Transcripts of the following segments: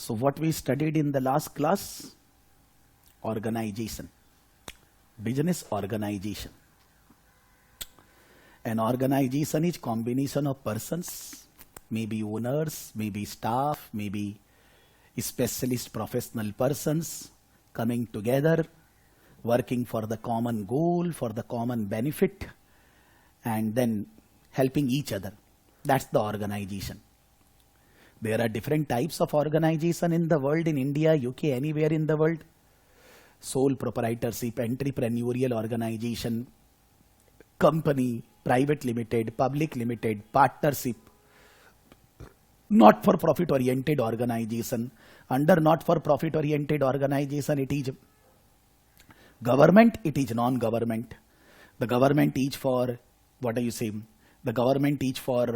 So what we studied in the last class? Organization. Business organization. An organization is combination of persons, maybe owners, maybe staff, maybe specialist professional persons coming together, working for the common goal, for the common benefit, and then helping each other. That's the organization. There are different types of organization in the world, in India, UK, anywhere in the world. Sole proprietorship, entrepreneurial organization, company, private limited, public limited, partnership, not-for-profit oriented organization. Under not-for-profit oriented organization, it is government, it is non-government. The government is for, the government is for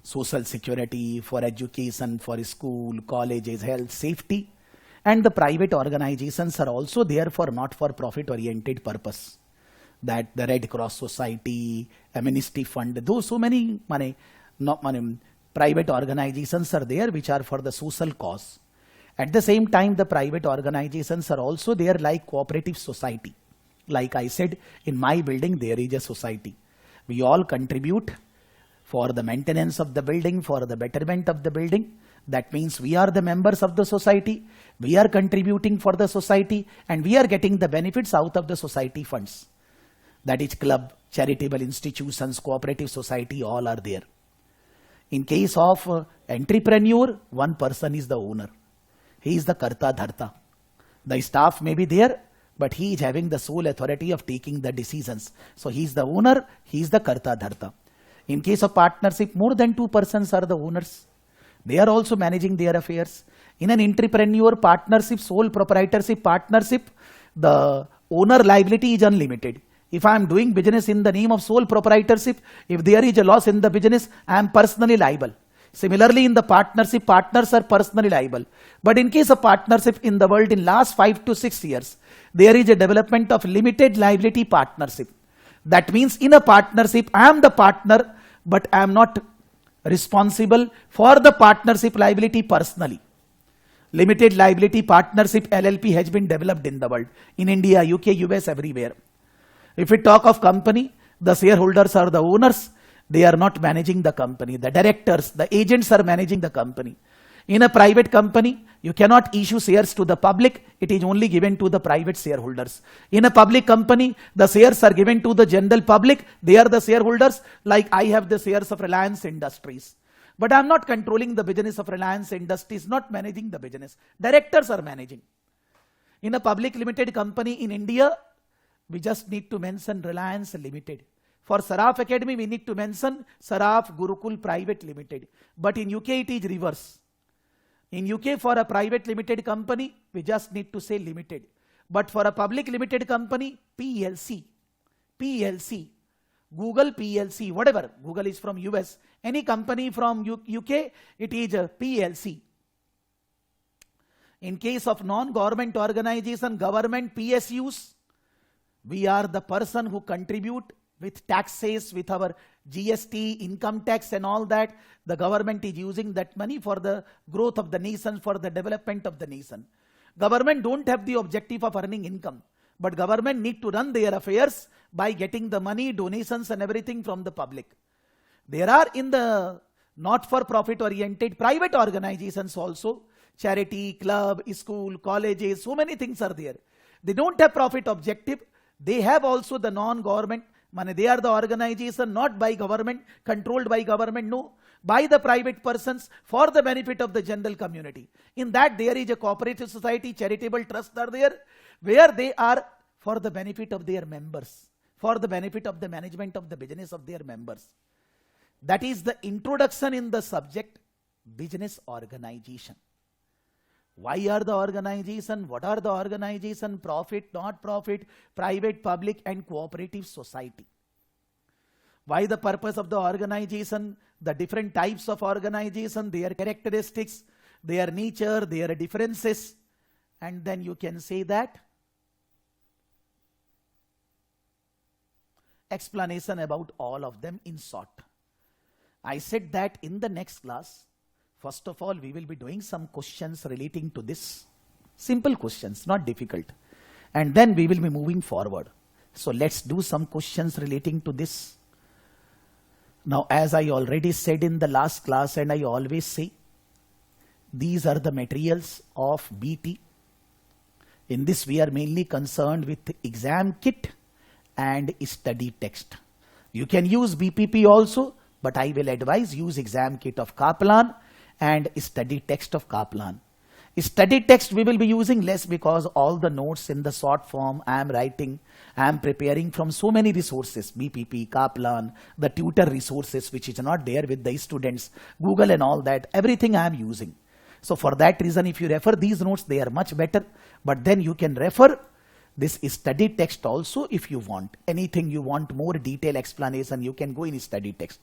social security, for education, for school, colleges, health, safety. And the private organizations are also there for not-for-profit oriented purpose. That the Red Cross Society, Amnesty Fund, those so many private organizations are there which are for the social cause. At the same time, the private organizations are also there like cooperative society. Like I said, in my building there is a society. We all contribute for the maintenance of the building, for the betterment of the building. That means we are the members of the society, we are contributing for the society, and we are getting the benefits out of the society funds. That is club, charitable institutions, cooperative society, all are there. In case of entrepreneur, one person is the owner. He is the karta dharta. The staff may be there, but he is having the sole authority of taking the decisions. So he is the owner, he is the karta dharta. In case of partnership, more than two persons are the owners. They are also managing their affairs. In an entrepreneur partnership, sole proprietorship partnership, the owner liability is unlimited. If I am doing business in the name of sole proprietorship, if there is a loss in the business, I am personally liable. Similarly, in the partnership, partners are personally liable. But in case of partnership in the world in last 5 to 6 years, there is a development of limited liability partnership. That means in a partnership, I am the partner, but I am not responsible for the partnership liability personally. Limited liability partnership LLP has been developed in the world, in India, UK, US, everywhere. If we talk of company, the shareholders are the owners, they are not managing the company. The directors, the agents are managing the company. In a private company, you cannot issue shares to the public, it is only given to the private shareholders. In a public company, the shares are given to the general public, they are the shareholders, like I have the shares of Reliance Industries. But I am not controlling the business of Reliance Industries, not managing the business. Directors are managing. In a public limited company in India, we just need to mention Reliance Limited. For Saraf Academy, we need to mention Saraf Gurukul Private Limited. But in UK, it is reverse. In UK, for a private limited company, we just need to say limited. But for a public limited company, PLC, Google PLC, whatever. Google is from US. Any company from UK, it is a PLC. In case of non-government organization, government PSUs, we are the person who contribute with taxes, with our GST, income tax and all that. The government is using that money for the growth of the nation, for the development of the nation. Government don't have the objective of earning income, but government need to run their affairs by getting the money, donations and everything from the public. There are in the not-for-profit oriented private organizations also, charity, club, school, colleges, so many things are there. They don't have profit objective. They have also the non-government, they are the organization not by government, controlled by government, no, by the private persons for the benefit of the general community. In that there is a cooperative society, charitable trust are there, where they are for the benefit of their members, for the benefit of the management of the business of their members. That is the introduction in the subject, business organization. Why are the organization? What are the organization? Profit, not profit, private, public and cooperative society. Why the purpose of the organization? The different types of organization, their characteristics, their nature, their differences. And then you can say that explanation about all of them in short. I said that in the next class, First of all, we will be doing some questions relating to this. Simple questions, not difficult. And then we will be moving forward. So let's do some questions relating to this. Now, as I already said in the last class, and I always say, these are the materials of BT. In this, we are mainly concerned with exam kit and study text. You can use BPP also, but I will advise use exam kit of Kaplan and study text of Kaplan. Study text we will be using less because all the notes in the short form I am writing, I am preparing from so many resources, BPP, Kaplan, the tutor resources which is not there with the students, Google and all that, everything I am using. So for that reason, if you refer these notes, they are much better. But then you can refer this study text also if you want. Anything you want more detailed explanation, you can go in study text.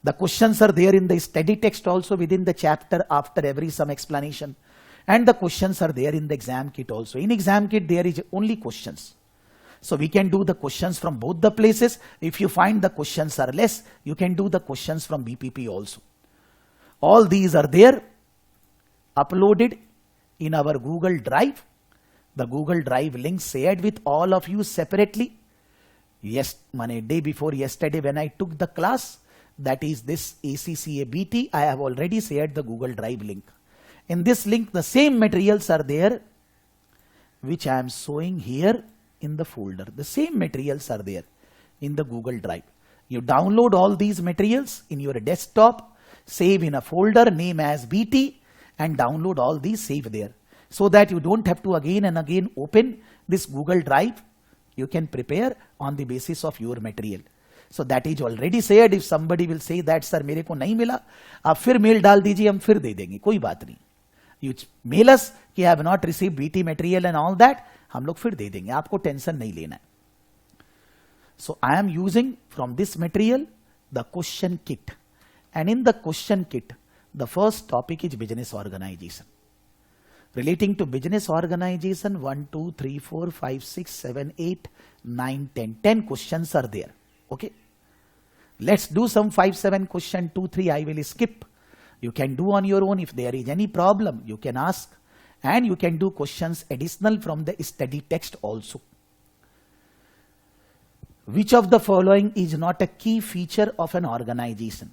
The questions are there in the study text also within the chapter after every some explanation. And the questions are there in the exam kit also. In exam kit, there is only questions. So we can do the questions from both the places. If you find the questions are less, you can do the questions from BPP also. All these are there, uploaded in our Google Drive. The Google Drive link shared with all of you separately. Yes, day before yesterday when I took the class, that is this ACCA BT, I have already shared the Google Drive link. In this link, the same materials are there, which I am showing here in the folder. The same materials are there in the Google Drive. You download all these materials in your desktop, save in a folder, name as BT, and download all these, save there. So that you don't have to again and again open this Google Drive. You can prepare on the basis of your material. So that is already said. If somebody will say that sir मेरे को नहीं मिला, आप फिर mail डाल दीजिए, हम फिर दे देंगे, कोई बात नहीं. You mail us कि I have not received BT material and all that, हम लोग फिर दे देंगे, आपको टेंशन नहीं लेना है. So I am using from this material the question kit, and in the question kit, the first topic is business organization. Relating to business organization, 1, 2, 3, 4, 5, 6, 7, 8, 9, 10. 10 questions are there. Okay. Let's do some 5, 7 question, 2, 3 I will skip. You can do on your own. If there is any problem, you can ask. And you can do questions additional from the study text also. Which of the following is not a key feature of an organization?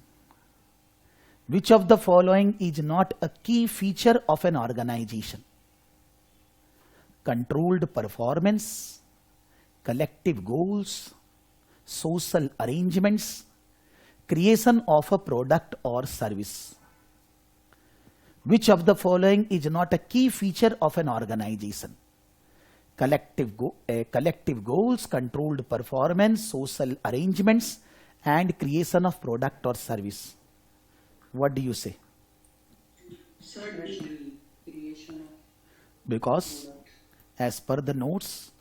Which of the following is not a key feature of an organization? Controlled performance, collective goals, social arrangements, creation of a product or service. Which of the following is not a key feature of an organization? Collective goals, controlled performance, social arrangements, and creation of product or service. What do you say? Because as per the notes,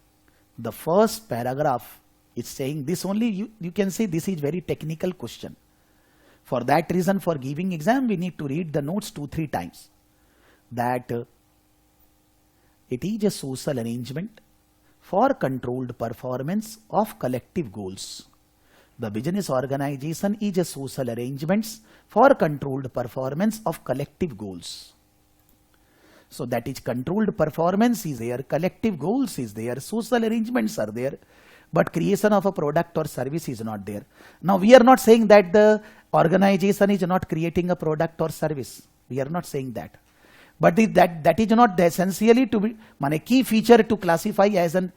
the first paragraph is saying this only. You can say this is very technical question. For that reason, for giving exam, we need to read the notes 2, 3 times. That it is a social arrangement for controlled performance of collective goals. The business organization is a social arrangements for controlled performance of collective goals. So that is controlled performance is there, collective goals is there, social arrangements are there, but creation of a product or service is not there. Now we are not saying that the organization is not creating a product or service. We are not saying that. But that is not essentially to be key feature to classify as an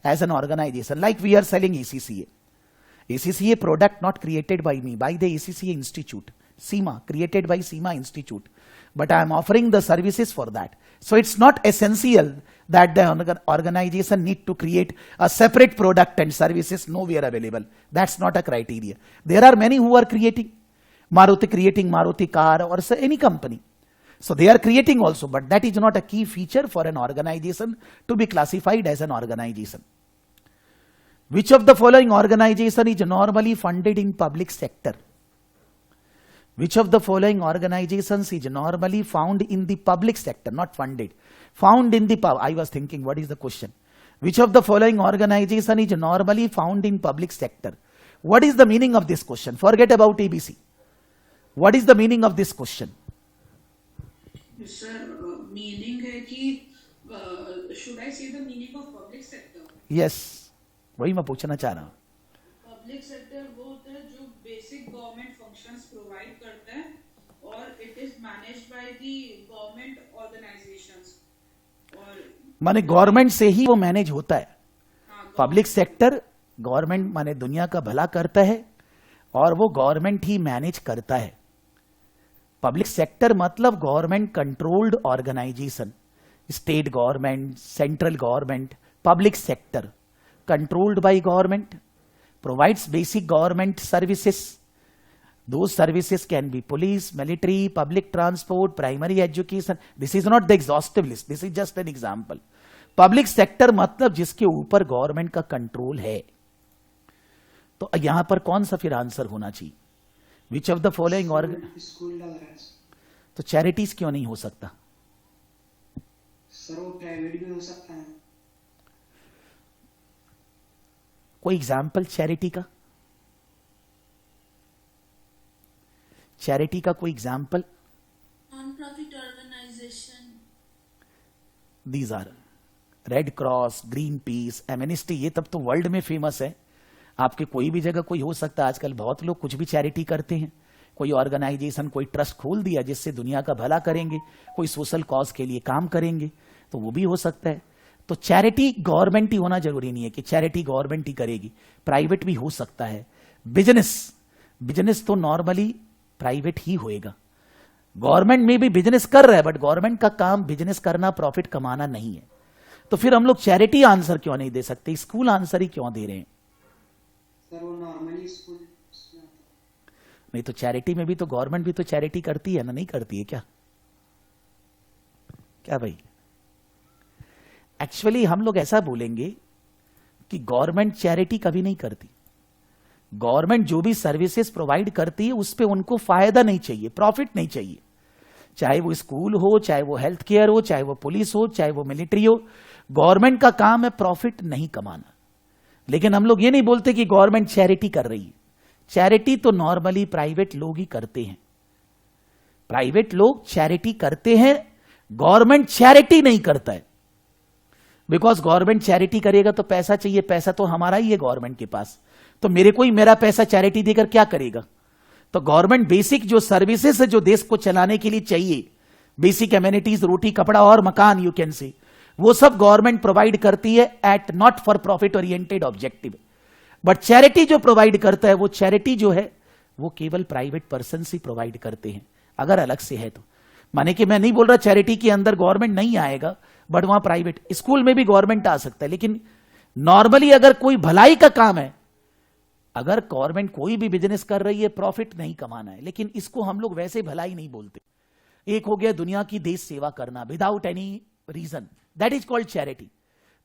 as an organization. Like we are selling ACCA. ACCA product not created by me, by the ACCA Institute. SEMA, created by SEMA Institute. But I am offering the services for that. So it's not essential that the organization need to create a separate product and services nowhere available. That's not a criteria. There are many who are creating. Maruti creating Maruti car or any company. So they are creating also, but that is not a key feature for an organization to be classified as an organization. Which of the following organization is normally funded in public sector? Which of the following organizations is normally found in the public sector, not funded, found in the I was thinking, what is the question? Which of the following organization is normally found in public sector? What is the meaning of this question? Forget about ABC. What is the meaning of this question? Sir meaning है कि should I से the meaning of public sector? Yes, वही मैं पूछना चाह रहा हूं. Public sector वो होता है जो बेसिक गवर्नमेंट फंक्शंस प्रोवाइड करता है और it is managed by the government organisations. और माने गवर्नमेंट से ही वो मैनेज होता है. पब्लिक सेक्टर गवर्नमेंट माने दुनिया का भला करता है और वो गवर्नमेंट ही मैनेज करता है. पब्लिक सेक्टर मतलब government controlled organisation, state government, central government. Public sector controlled by government, provides basic government services. Those services can be police, military, public transport, primary education. This is not the exhaustive list. This is just an example. Public sector मतलब जिसके ऊपर government का control है. तो यहां पर कौन सा फिर आंसर होना चाहिए? विच ऑफ द फॉलोइंग स्कूल लग रहा है. तो चैरिटीज क्यों नहीं हो सकता? सर वो प्राइवेट भी हो सकता है. कोई एग्जाम्पल चैरिटी का? चैरिटी का कोई example? Non profit organisation. These are Red Cross, Greenpeace, Amnesty. ये तब तो वर्ल्ड में फेमस है. आपके कोई भी जगह कोई हो सकता है. आजकल बहुत लोग कुछ भी चैरिटी करते हैं. कोई ऑर्गेनाइजेशन, कोई ट्रस्ट खोल दिया जिससे दुनिया का भला करेंगे, कोई सोशल कॉज के लिए काम करेंगे, तो वो भी हो सकता है. तो चैरिटी गवर्नमेंट ही होना जरूरी नहीं है कि चैरिटी गवर्नमेंट ही करेगी. प्राइवेट भी हो सकता है. बिजनेस तो नॉर्मली प्राइवेट ही होएगा. गवर्नमेंट में भी बिजनेस कर रहा है, बट गवर्नमेंट का काम बिजनेस करना, प्रॉफिट कमाना नहीं है. तो फिर हम लोग चैरिटी आंसर क्यों नहीं दे सकते? स्कूल आंसर ही क्यों दे रहे हैं? सर वो नॉर्मली स्कूल नहीं तो चैरिटी में भी तो गवर्नमेंट भी तो चैरिटी करती है ना, नहीं करती है क्या? क्या भाई? एक्चुअली हम लोग ऐसा बोलेंगे कि गवर्नमेंट चैरिटी कभी नहीं करती. गवर्नमेंट जो भी सर्विसेज प्रोवाइड करती है उस पे उनको फायदा नहीं चाहिए, प्रॉफिट नहीं चाहिए. चाहे वो स्कूल हो, चाहे वो हेल्थ केयर हो, चाहे वो पुलिस हो, चाहे वो मिलिट्री हो, गवर्नमेंट का काम है प्रॉफिट नहीं कमाना. लेकिन हम लोग ये नहीं बोलते कि गवर्नमेंट चैरिटी कर रही है. चैरिटी तो नॉर्मली प्राइवेट लोग ही करते हैं. प्राइवेट लोग चैरिटी करते हैं, गवर्नमेंट चैरिटी नहीं करता है. बिकॉज गवर्नमेंट चैरिटी करेगा तो पैसा चाहिए. पैसा तो हमारा ही है गवर्नमेंट के पास. तो मेरे को ही मेरा पैसा चैरिटी देकर क्या करेगा? तो गवर्नमेंट बेसिक जो सर्विसेज है जो देश को चलाने के लिए चाहिए, बेसिक एमिनिटीज, रोटी, कपड़ा और मकान, यू कैन से, वो सब गवर्नमेंट प्रोवाइड करती है at not for profit oriented objective. But charity जो प्रोवाइड करता है, वो चैरिटी जो है वो केवल प्राइवेट पर्सन ही प्रोवाइड करते हैं, अगर अलग से है तो. माने कि मैं नहीं बोल रहा चैरिटी के अंदर गवर्नमेंट नहीं आएगा, बट वहां प्राइवेट, स्कूल में भी गवर्नमेंट आ सकता है. लेकिन नॉर्मली अगर कोई भलाई का काम है, अगर गवर्नमेंट कोई भी बिजनेस कर रही है, प्रॉफिट नहीं कमाना है. लेकिन इसको हम लोग वैसे भलाई नहीं बोलते. एक हो गया दुनिया की देश सेवा करना without any reason, that is called charity.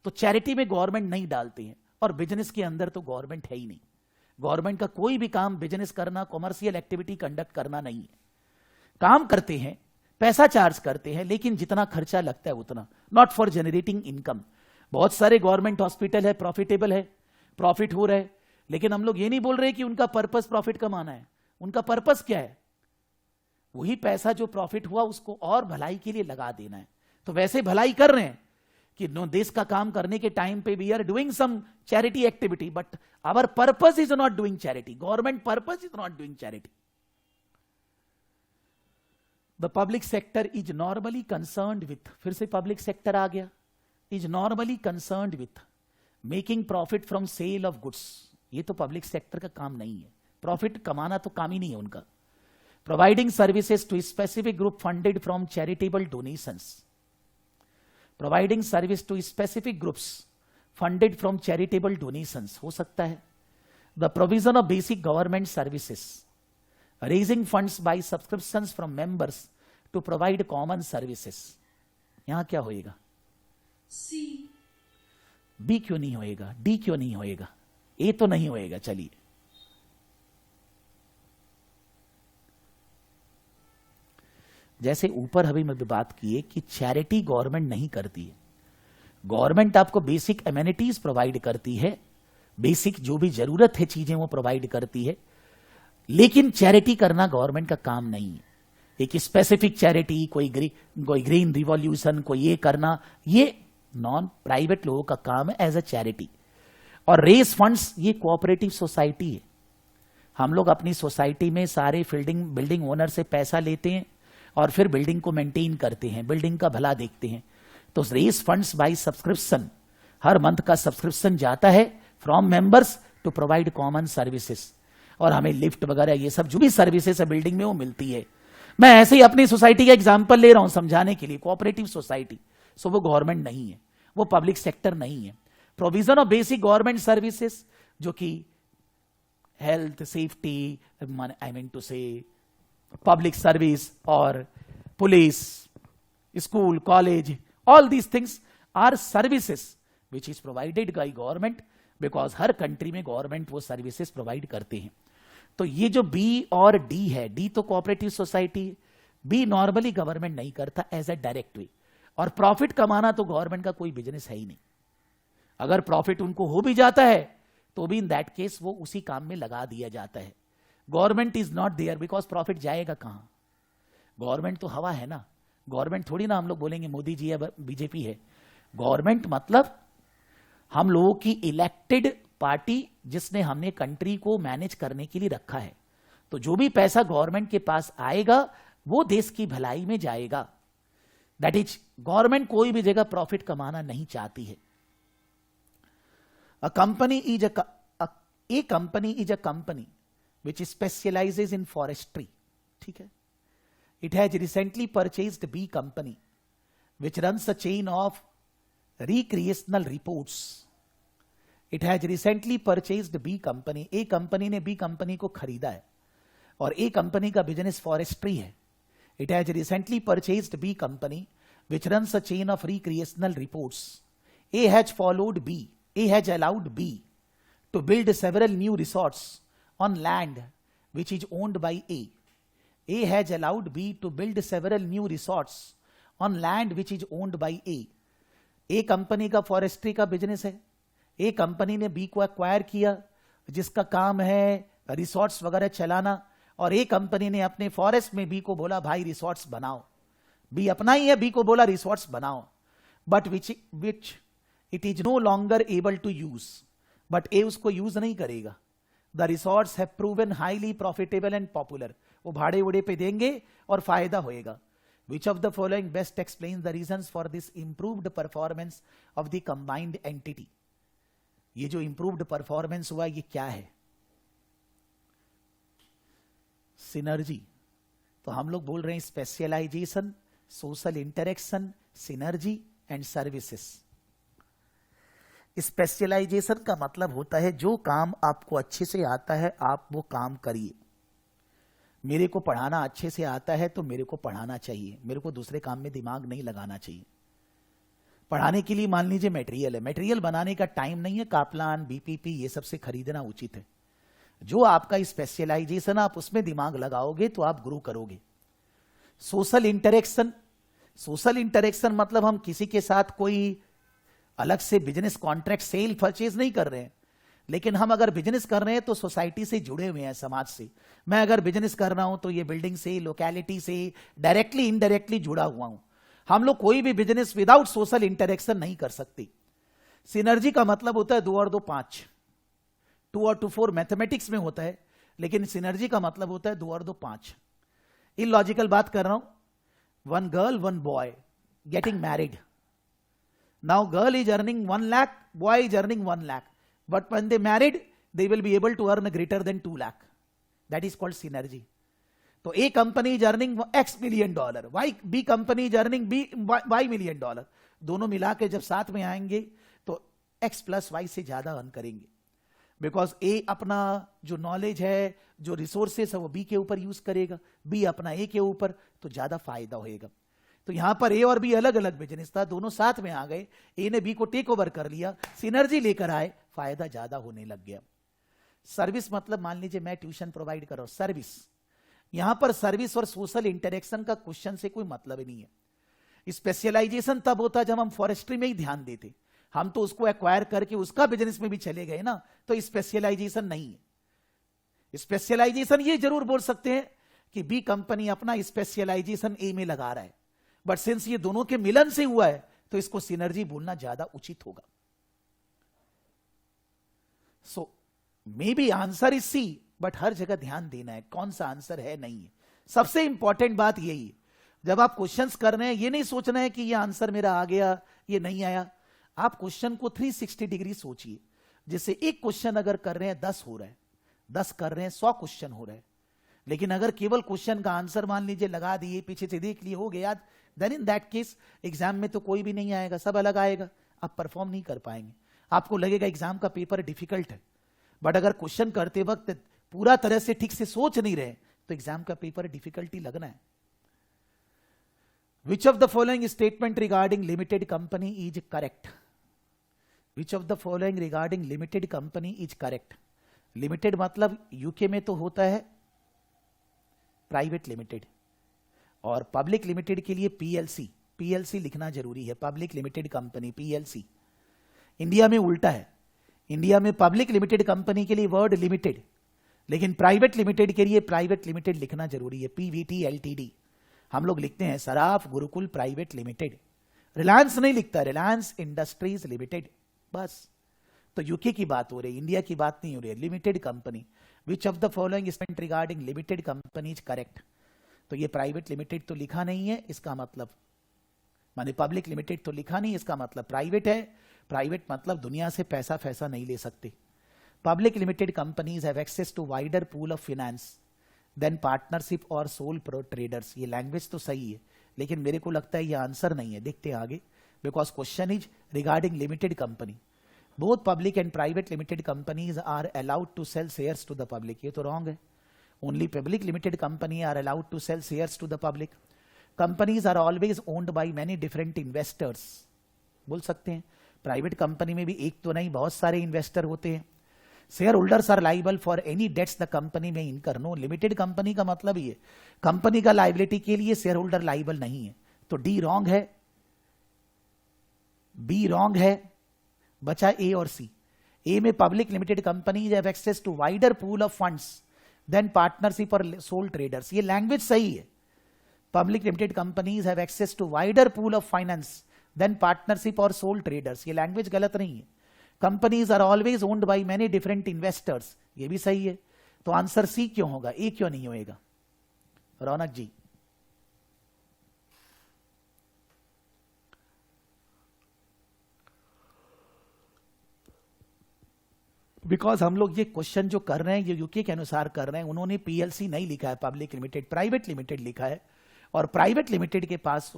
तो चैरिटी में गवर्नमेंट नहीं डालते हैं. और बिजनेस के अंदर तो गवर्नमेंट है ही नहीं. गवर्नमेंट का कोई भी काम बिजनेस करना, कॉमर्शियल एक्टिविटी कंडक्ट करना नहीं है. काम करते हैं, पैसा चार्ज करते हैं, लेकिन जितना खर्चा लगता है उतना, नॉट फॉर जनरेटिंग इनकम. बहुत सारे गवर्नमेंट हॉस्पिटल है, प्रॉफिटेबल है, प्रॉफिट हो रहा है. लेकिन हम लोग ये नहीं बोल रहे कि उनका पर्पस प्रॉफिट कमाना है. उनका पर्पस क्या है? वही पैसा जो प्रॉफिट हुआ उसको और भलाई के लिए लगा देना है. तो वैसे भलाई कर रहे हैं कि देश का काम करने के टाइम पे we are doing some charity activity, but our purpose is not doing charity. Government purpose is not doing charity. The public sector is normally concerned with, फिर से पब्लिक सेक्टर आ गया, is normally concerned with making profit from sale of goods. ये तो public sector का काम नहीं है. प्रॉफिट कमाना तो काम ही नहीं है उनका. Providing services to specific group funded from charitable donations. Providing service to specific groups funded from charitable donations हो सकता है. The provision of basic government services, raising funds by subscriptions from members to provide common services. यहां क्या होएगा? सी. B क्यों नहीं होएगा? D क्यों नहीं होएगा? ए तो नहीं होएगा. चलिए, जैसे ऊपर अभी मैं बात की है कि चैरिटी गवर्नमेंट नहीं करती है. गवर्नमेंट आपको बेसिक एमिनिटीज प्रोवाइड करती है, बेसिक जो भी जरूरत है चीजें वो प्रोवाइड करती है. लेकिन चैरिटी करना गवर्नमेंट का काम नहीं है। एक स्पेसिफिक चैरिटी, कोई ग्रीन रिवॉल्यूशन, कोई ये करना, ये नॉन प्राइवेट लोगों का काम है एज अ चैरिटी। और रेस फंड्स, ये कोऑपरेटिव सोसाइटी है। हम लोग अपनी सोसाइटी में सारे बिल्डिंग ओनर से पैसा लेते हैं और फिर बिल्डिंग को मेंटेन करते हैं, बिल्डिंग का भला देखते हैं। तो रेस फंड्स बाय सब्सक्रिप्शन, हर मंथ का सब्सक्रिप्शन जाता है from members to provide common services, और हमें लिफ्ट वगैरह ये सब जो भी सर्विसेज है बिल्डिंग में वो मिलती है। मैं ऐसे ही अपनी सोसाइटी का एग्जांपल ले रहा हूं समझाने के लिए। कोऑपरेटिव सोसाइटी, सो वो गवर्नमेंट नहीं है, वो पब्लिक सेक्टर नहीं है। Provision of basic government services, जो कि health, safety, I mean to say public service और police, school, college, all these things are services which is provided by government, because her country में government वो services provide करते हैं। तो ये जो बी और डी है, डी तो cooperative society, B normally government नहीं करता एज ए डायरेक्ट वे। और प्रॉफिट कमाना तो गवर्नमेंट का कोई बिजनेस है ही नहीं। अगर प्रॉफिट उनको हो भी जाता है तो भी इन दैट केस वो उसी काम में लगा दिया जाता है। Government is not there, because profit जाएगा कहां? गवर्नमेंट तो हवा है ना। गवर्नमेंट थोड़ी ना हम लोग बोलेंगे मोदी जी है, बीजेपी है। गवर्नमेंट मतलब हम लोगों की इलेक्टेड पार्टी, जिसने हमने कंट्री को मैनेज करने के लिए रखा है। तो जो भी पैसा गवर्नमेंट के पास आएगा वो देश की भलाई में जाएगा। दैट इज, गवर्नमेंट कोई भी जगह प्रॉफिट कमाना नहीं चाहती है। A company is a company which specializes in forestry. ठीक है? It has recently purchased B company, which runs a chain of recreational reports. It has recently purchased B company. A company ने B company को खरीदा है और A company का business forestry है। It has recently purchased B company, which runs a chain of recreational reports. A has followed B. A has allowed B to build several new resorts on land which is owned by A. A has allowed B to build several new resorts on land which is owned by A. A company का forestry का business है। A company ने B को acquire किया, जिसका काम है resorts वगैरह चलाना, और A कंपनी ने अपने फॉरेस्ट में B को बोला भाई रिसोर्ट्स बनाओ। B अपना ही है, B को बोला रिसोर्ट्स बनाओ, but which it is no longer able to use, but ए उसको यूज नहीं करेगा। The resorts have proven highly profitable and popular, वो भाड़े उड़े पे देंगे और फायदा होएगा। Which of the following best explains the reasons for this improved performance of the combined entity? ये जो इंप्रूव्ड परफॉर्मेंस हुआ ये क्या है? सिनर्जी। तो हम लोग बोल रहे हैं specialisation, social interaction, synergy and services. Specialisation का मतलब होता है जो काम आपको अच्छे से आता है आप वो काम करिए। मेरे को पढ़ाना अच्छे से आता है तो मेरे को पढ़ाना चाहिए, मेरे को दूसरे काम में दिमाग नहीं लगाना चाहिए। पढ़ाने के लिए मान लीजिए मटेरियल है, मटेरियल बनाने का टाइम नहीं है, कापलान, बीपीपी ये सब से खरीदना उचित है। जो आपका स्पेशलाइजेशन आप उसमें दिमाग लगाओगे तो आप ग्रो करोगे। सोशल इंटरेक्शन, सोशल इंटरेक्शन मतलब हम किसी के साथ कोई अलग से बिजनेस कॉन्ट्रैक्ट सेल परचेज नहीं कर रहे हैं, लेकिन हम अगर बिजनेस कर रहे हैं तो सोसाइटी से जुड़े हुए हैं, समाज से। मैं अगर बिजनेस कर रहा हूं तो ये बिल्डिंग से, लोकेलिटी से डायरेक्टली इनडायरेक्टली जुड़ा हुआ हूं। हम लोग कोई भी बिजनेस विदाउट सोशल इंटरेक्शन नहीं कर सकते। सिनर्जी का मतलब होता है 2 और 2 5, 2 और 2 4 मैथमेटिक्स में होता है, लेकिन सिनर्जी का मतलब होता है 2 और 2 5। इलॉजिकल बात कर रहा हूं। 1 girl 1 boy getting married. Now girl is earning 1 lakh, boy is earning 1 lakh. But when they married, they will be able to earn greater than 2 lakh. That is called synergy. So A company is earning X $million. B company is earning Y $million. दोनों मिला के जब साथ में आएंगे तो X plus Y से ज्यादा अर्न करेंगे। बिकॉज A अपना जो नॉलेज है, जो रिसोर्सेस है वो B के ऊपर यूज करेगा, B अपना A के ऊपर, तो ज्यादा फायदा होएगा। तो यहां पर ए और बी अलग अलग बिजनेस था, दोनों साथ में आ गए, ए ने बी को टेक ओवर कर लिया, सिनर्जी लेकर आए, फायदा ज्यादा होने लग गया। सर्विस मतलब मान लीजिए मैं ट्यूशन प्रोवाइड कर रहा हूं, सर्विस। यहां पर सर्विस और सोशल इंटरेक्शन का क्वेश्चन से कोई मतलब ही नहीं है। स्पेशलाइजेशन तब होता जब हम फॉरेस्ट्री में ही ध्यान देते, हम तो उसको एक्वायर करके उसका बिजनेस में भी चले गए ना, तो स्पेशलाइजेशन नहीं है। स्पेशलाइजेशन ये जरूर बोल सकते हैं कि बी कंपनी अपना स्पेशलाइजेशन ए में लगा रहा है, बट सिंस ये दोनों के मिलन से हुआ है तो इसको सिनर्जी बोलना ज्यादा उचित होगा. So maybe answer is C, but हर जगह ध्यान देना है कौन सा आंसर है नहीं है. सबसे इंपॉर्टेंट बात यही है, जब आप क्वेश्चंस कर रहे हैं ये नहीं सोचना है कि ये आंसर मेरा आ गया ये नहीं आया. आप क्वेश्चन को 360 डिग्री सोचिए. जैसे एक क्वेश्चन अगर कर रहे हैं 10 हो रहा है, 10 कर रहे हैं 100 क्वेश्चन हो रहे हैं. लेकिन अगर केवल क्वेश्चन का आंसर मान लीजिए लगा दिए, पीछे से देख लिए, हो गया, then in that case exam में तो कोई भी नहीं आएगा, सब अलग आएगा, आप परफॉर्म नहीं कर पाएंगे. आपको लगेगा एग्जाम का पेपर डिफिकल्ट है, बट अगर क्वेश्चन करते वक्त पूरा तरह से ठीक से सोच नहीं रहे तो एग्जाम का पेपर डिफिकल्टी लगना है. Which of the following statement regarding limited company is correct? Which of the following regarding limited company is correct? Limited मतलब यूके में तो होता है प्राइवेट लिमिटेड, और पब्लिक लिमिटेड के लिए पीएलसी. पीएलसी लिखना जरूरी है, public limited company PLC. India में उल्टा है, इंडिया में पब्लिक लिमिटेड कंपनी के लिए वर्ड लिमिटेड, लेकिन प्राइवेट लिमिटेड के लिए प्राइवेट लिमिटेड लिखना जरूरी है, पीवीटी एलटीडी. हम लोग लिखते हैं सराफ गुरुकुल प्राइवेट लिमिटेड, रिलायंस नहीं लिखता, रिलायंस इंडस्ट्रीज लिमिटेड बस. तो यूके की बात हो रही है, इंडिया की बात नहीं हो रही है. Limited company, which of the following statement regarding limited company is correct? तो ये प्राइवेट लिमिटेड तो लिखा नहीं है, इसका मतलब माने पब्लिक लिमिटेड तो लिखा नहीं, इसका मतलब प्राइवेट है. प्राइवेट मतलब दुनिया से पैसा फैसा नहीं ले सकते. Public limited companies have access to wider pool of finance than partnership और सोल प्रो ट्रेडर्स. ये लैंग्वेज तो सही है, लेकिन मेरे को लगता है ये आंसर नहीं है. देखते हैं आगे, because question is regarding limited company. Both public and private limited companies are allowed to sell shares to the public. ये तो रॉन्ग है. Only public limited company are allowed to sell shares to the public. Companies are always owned by many different investors. बोल सकते हैं private company में भी एक तो नहीं बहुत सारे इन्वेस्टर होते हैं. Shareholders are liable for any debts the company में इनकर. नो, लिमिटेड कंपनी का मतलब ये कंपनी का लाइबिलिटी के लिए शेयर होल्डर लाइबल नहीं है. तो डी रॉन्ग है, बी रॉन्ग है, बचा ए और सी. ए में public limited companies have access to wider pool of funds than partnership और सोल ट्रेडर्स. ये लैंग्वेज सही है. Public limited companies have access to wider pool of finance than partnership और sole traders. ये language गलत नहीं है. Companies are always owned by many different investors, ये भी सही है. तो आंसर सी क्यों होगा, ए क्यों नहीं होएगा? रौनक जी. बिकॉज हम लोग ये क्वेश्चन जो कर रहे हैं ये यूके के अनुसार कर रहे हैं. उन्होंने पीएलसी नहीं लिखा है, पब्लिक लिमिटेड प्राइवेट लिमिटेड लिखा है. और प्राइवेट लिमिटेड के पास,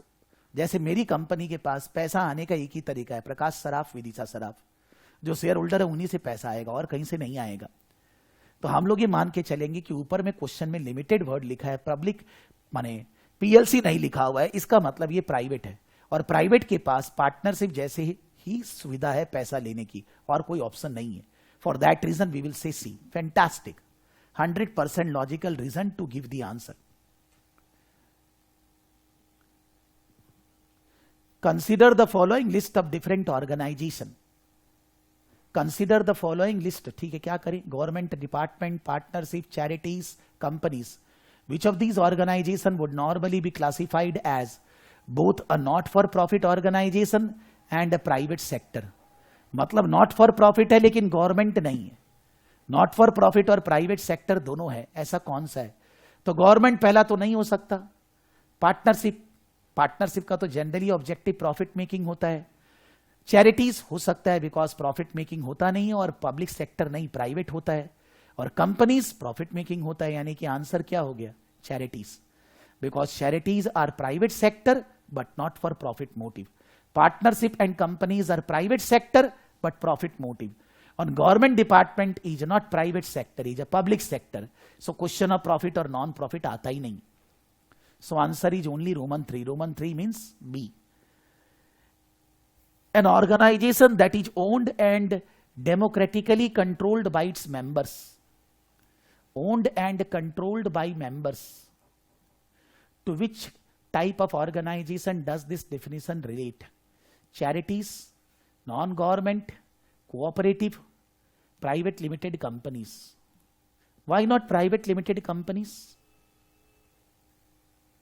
जैसे मेरी कंपनी के पास पैसा आने का एक ही तरीका है, प्रकाश सराफ विदिशा सराफ. जो शेयर होल्डर है उन्हीं से पैसा आएगा और कहीं से नहीं आएगा. तो हम लोग ये मान के चलेंगे कि ऊपर में क्वेश्चन में लिमिटेड वर्ड लिखा है, पब्लिक माने पीएलसी नहीं लिखा हुआ है, इसका मतलब ये प्राइवेट है. और प्राइवेट के पास पार्टनरशिप जैसे ही सुविधा है पैसा लेने की, और कोई ऑप्शन नहीं है. For that reason we will say C. Fantastic, 100% logical reason to give the answer. Consider the following list of different organisation. Consider the following list. ठीक है, क्या करें? Government, department, partnership, charities, companies. Which of these organisation would normally be classified as both a not for profit organisation and a private sector. मतलब not for profit है लेकिन government नहीं है, not for profit और private sector दोनों है, ऐसा कौन सा है? तो गवर्नमेंट पहला तो नहीं हो सकता. पार्टनरशिप, पार्टनरशिप का तो जनरली ऑब्जेक्टिव प्रॉफिट मेकिंग होता है. चैरिटीज हो सकता है बिकॉज प्रॉफिट मेकिंग होता नहीं है, और पब्लिक सेक्टर नहीं प्राइवेट होता है. और कंपनीज प्रॉफिट मेकिंग होता है, यानी कि आंसर क्या हो गया? Charities. Because charities are private sector but not for profit motive. Partnership and companies are private sector but profit motive. और government department is not private sector, is a public sector. So question of profit or non profit आता ही नहीं. So answer is only roman 3. Roman 3 means B. An organization that is owned and democratically controlled by its members. Owned and controlled by members. To which type of organization does this definition relate? Charities, non-government, cooperative, private limited companies. Why not private limited companies?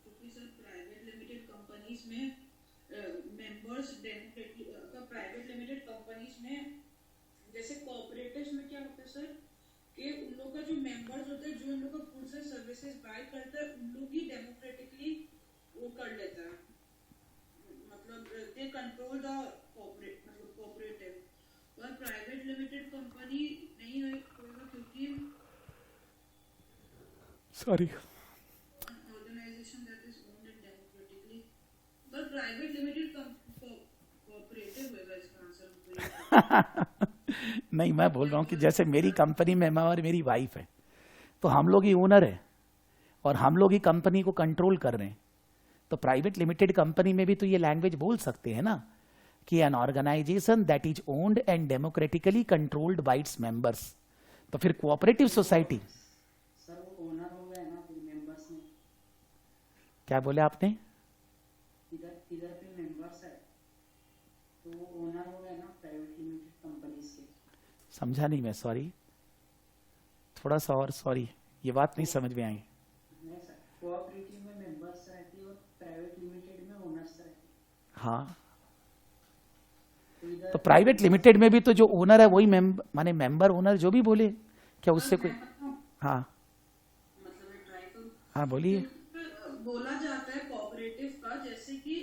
क्योंकि sir private limited companies में members private limited companies में जैसे cooperatives में क्या होता है sir कि उन लोग का जो मेंबर्स होते हैं जो उन लोग का गुड्स एंड सर्विसेज बाय करता है उन लोग ही डेमोक्रेटिकली वो कर लेता है, मतलब दे कंट्रोल द कोऑपरेटिव। और प्राइवेट लिमिटेड कंपनी नहीं होगा क्योंकि Sorry. organization that is owned and democratically, but private limited cooperative होगा इसका आंसर। नहीं, मैं बोल रहा हूँ कि जैसे मेरी कंपनी में मैं और मेरी वाइफ है, तो हम लोग ही ओनर है और हम लोग ही कंपनी को कंट्रोल कर रहे हैं। तो प्राइवेट लिमिटेड कंपनी में भी तो ये लैंग्वेज बोल सकते हैं ना कि an organisation that is owned and democratically controlled by its members. तो फिर कोऑपरेटिव सोसाइटी। सर वो ओनर हो गया ना फिर मेंबर्स में, क्या बोले आपने? इधर इधर पे मेंबर्स है तो वो ओनर हो गया ना प्राइवेट लिमिटेड कंपनीज के। समझा नहीं मैं, सॉरी, थोड़ा सा और सॉरी, ये बात नहीं समझ में आई। नहीं सर, कोऑपरेटिव में मेंबर्स रहती है और प्राइवेट लिमिटेड में ओनर्स रहते हैं। हाँ, तो इधर तो प्राइवेट लिमिटेड में भी तो जो ओनर है वही माने मेंबर ओनर जो भी बोले, क्या उससे कोई? हाँ मतलब ट्राई करूँ, हाँ, बोलिए। बोला जाता है कोऑपरेटिव का जैसे कि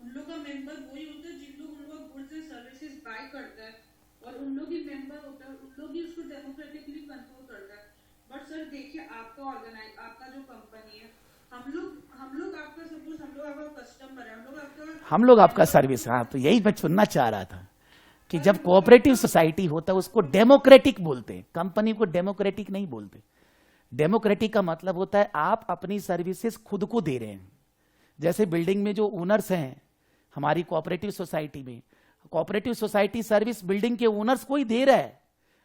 उन लोग का मेंबर वही होता है जिन लोग उन लोग गुड्स एंड सर्विसेज बाय करता है और उन लोग ही मेंबर होता है, उन लोग ही उसको डेमोक्रेटिकली कंट्रोल करता है। बट सर देखिए आपका जो कंपनी है, हम लोग आपका सपोज हम लोग आपका कस्टमर है, हम लोग आपका सर्विस। हाँ, तो यही मैं सुनना चाह रहा था कि जब कोऑपरेटिव सोसाइटी होता है उसको डेमोक्रेटिक बोलते हैं, कंपनी को डेमोक्रेटिक नहीं बोलते। डेमोक्रेटिक का मतलब होता है आप अपनी सर्विसेज खुद को दे रहे हैं। जैसे बिल्डिंग में जो ओनर्स हैं हमारी कोऑपरेटिव सोसाइटी में, कोऑपरेटिव सोसाइटी सर्विस बिल्डिंग के ओनर्स को ही दे रहा है,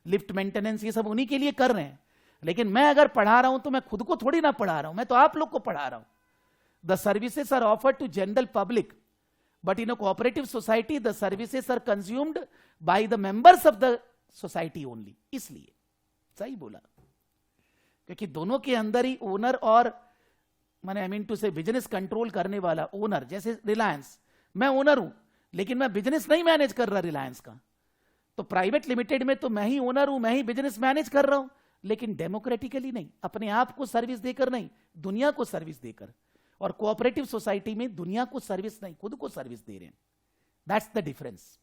लिफ्ट मेंटेनेंस ये सब उन्हीं के लिए कर रहे हैं। लेकिन मैं अगर पढ़ा रहा हूं तो मैं खुद को थोड़ी ना पढ़ा रहा हूं, मैं तो आप लोग को पढ़ा रहा हूं। The services are offered to general public, but in a cooperative society the services are consumed by the members of the society only. इसलिए सही बोला, क्योंकि दोनों के अंदर ही ओनर और मैंने आई मीन टू से बिजनेस कंट्रोल करने वाला ओनर, जैसे रिलायंस, मैं ओनर हूं लेकिन मैं बिजनेस नहीं मैनेज कर रहा रिलायंस का। तो प्राइवेट लिमिटेड में तो मैं ही ओनर हूं, मैं ही बिजनेस मैनेज कर रहा हूं, लेकिन डेमोक्रेटिकली नहीं, अपने आप को सर्विस देकर नहीं, दुनिया को सर्विस देकर। और कोऑपरेटिव सोसाइटी में दुनिया को सर्विस नहीं, खुद को सर्विस दे रहे हैं। That's the difference.